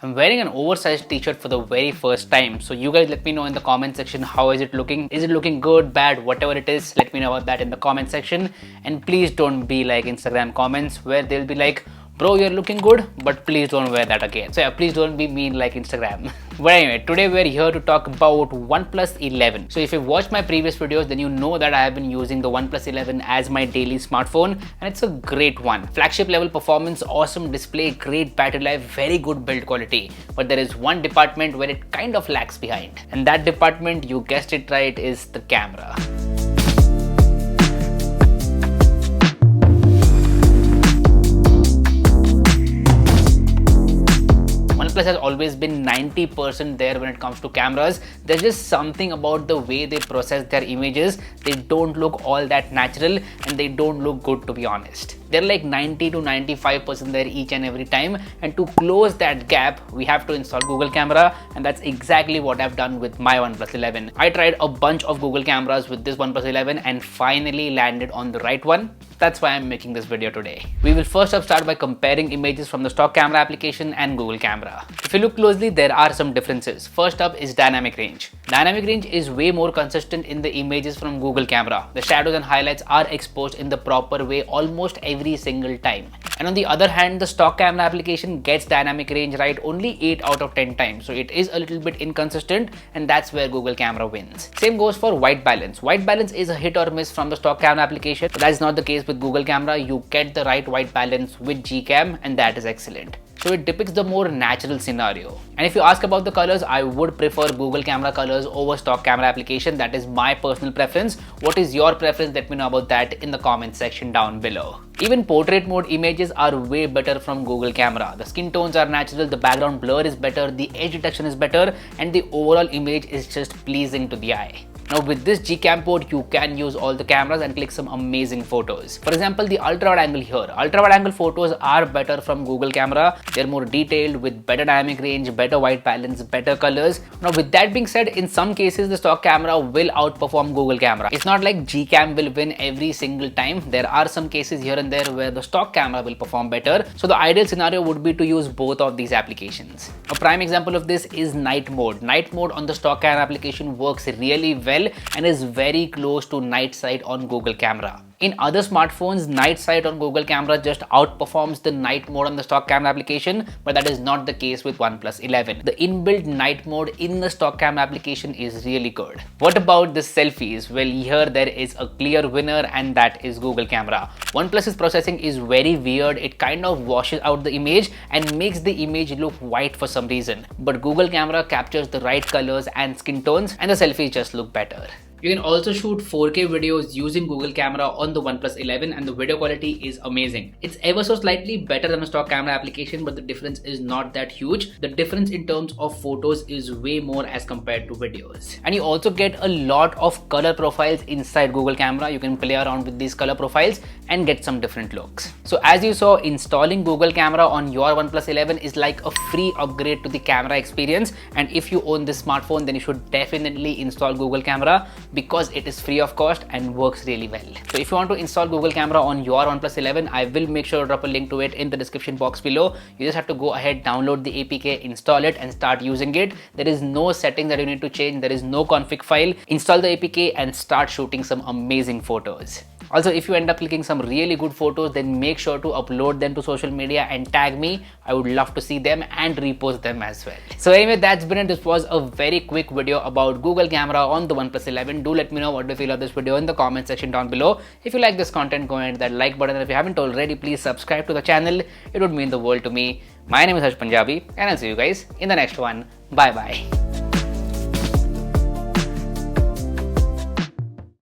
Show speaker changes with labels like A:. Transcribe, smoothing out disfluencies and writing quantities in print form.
A: I'm wearing an oversized t-shirt for the very first time. So you guys let me know in the comment section, how is it looking? Is it looking good, bad, whatever it is? Let me know about that in the comment section. And please don't be like Instagram comments where they'll be like, bro, you're looking good, but please don't wear that again. So yeah, please don't be mean like Instagram. But anyway, today we're here to talk about OnePlus 11. So if you've watched my previous videos, then you know that I have been using the OnePlus 11 as my daily smartphone, and it's a great one. Flagship level performance, awesome display, great battery life, very good build quality. But there is one department where it kind of lags behind. And that department, you guessed it right, is the camera. OnePlus has always been 90% there when it comes to cameras. There's just something about the way they process their images. They don't look all that natural and they don't look good, to be honest. They're like 90 to 95% there each and every time, and to close that gap we have to install Google Camera, and that's exactly what I've done with my OnePlus 11. I tried a bunch of Google cameras with this OnePlus 11 and finally landed on the right one. That's why I'm making this video today. We will first up start by comparing images from the stock camera application and Google Camera. If you look closely, there are some differences. First up is dynamic range. Dynamic range is way more consistent in the images from Google Camera. The shadows and highlights are exposed in the proper way almost every single time. And on the other hand, the stock camera application gets dynamic range right only 8 out of 10 times. So it is a little bit inconsistent, and that's where Google Camera wins. Same goes for white balance. White balance is a hit or miss from the stock camera application, but that's not the case with Google Camera. You get the right white balance with Gcam, and that is excellent. So it depicts the more natural scenario. And if you ask about the colors, I would prefer Google Camera colors over stock camera application. That is my personal preference. What is your preference? Let me know about that in the comment section down below. Even portrait mode images are way better from Google Camera. The skin tones are natural, the background blur is better, the edge detection is better, and the overall image is just pleasing to the eye. Now with this Gcam port, you can use all the cameras and click some amazing photos. For example, the ultra wide angle here. Ultra wide angle photos are better from Google Camera. They're more detailed with better dynamic range, better white balance, better colors. Now with that being said, in some cases the stock camera will outperform Google Camera. It's not like Gcam will win every single time. There are some cases here and there where the stock camera will perform better. So the ideal scenario would be to use both of these applications. A prime example of this is night mode. Night mode on the stock camera application works really well and is very close to night sight on Google Camera. In other smartphones, night sight on Google Camera just outperforms the night mode on the stock camera application, but that is not the case with OnePlus 11. The inbuilt night mode in the stock camera application is really good. What about the selfies? Well, here there is a clear winner, and that is Google Camera. OnePlus's processing is very weird. It kind of washes out the image and makes the image look white for some reason. But Google Camera captures the right colors and skin tones, and the selfies just look better. You can also shoot 4K videos using Google Camera on the OnePlus 11, and the video quality is amazing. It's ever so slightly better than a stock camera application, but the difference is not that huge. The difference in terms of photos is way more as compared to videos. And you also get a lot of color profiles inside Google Camera. You can play around with these color profiles and get some different looks. So as you saw, installing Google Camera on your OnePlus 11 is like a free upgrade to the camera experience. And if you own this smartphone, then you should definitely install Google Camera, because it is free of cost and works really well. So if you want to install Google Camera on your OnePlus 11, I will make sure to drop a link to it in the description box below. You just have to go ahead, download the APK, install it and start using it. There is no setting that you need to change. There is no config file. Install the APK and start shooting some amazing photos. Also, if you end up clicking some really good photos, then make sure to upload them to social media and tag me. I would love to see them and repost them as well. So anyway, that's been it. This was a very quick video about Google Camera on the OnePlus 11. Do let me know what you feel of this video in the comment section down below. If you like this content, go and hit that like button. And if you haven't already, please subscribe to the channel. It would mean the world to me. My name is Harsh Punjabi, and I'll see you guys in the next one. Bye bye.